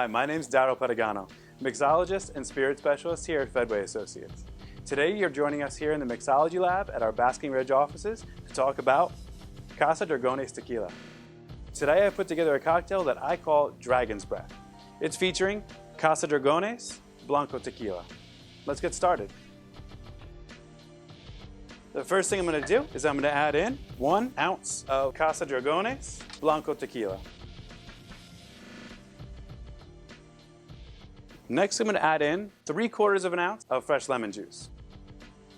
Hi, my name's Darryl Pettigano, mixologist and spirit specialist here at Fedway Associates. Today you're joining us here in the Mixology lab at our Basking Ridge offices to talk about Casa Dragones Tequila. Today I put together a cocktail that I call Dragon's Breath. It's featuring Casa Dragones Blanco Tequila. Let's get started. The first thing I'm going to do is I'm going to add in 1 ounce of Casa Dragones Blanco Tequila. Next, I'm going to add in 3/4 of an ounce of fresh lemon juice,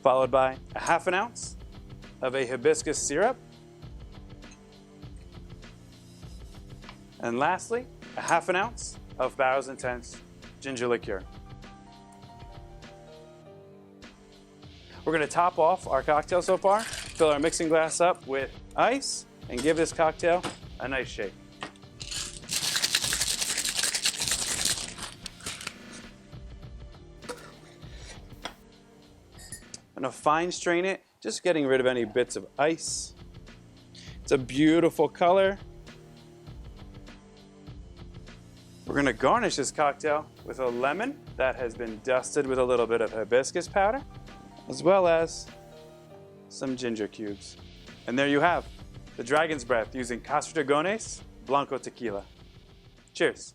followed by 1/2 ounce of a hibiscus syrup, and lastly, 1/2 ounce of Barrow's Intense ginger liqueur. We're going to top off our cocktail so far, fill our mixing glass up with ice, and give this cocktail a nice shake. I'm going to fine strain it, just getting rid of any bits of ice. It's a beautiful color. We're going to garnish this cocktail with a lemon that has been dusted with a little bit of hibiscus powder, as well as some ginger cubes. And there you have the Dragon's Breath using Casa Dragones Blanco Tequila. Cheers.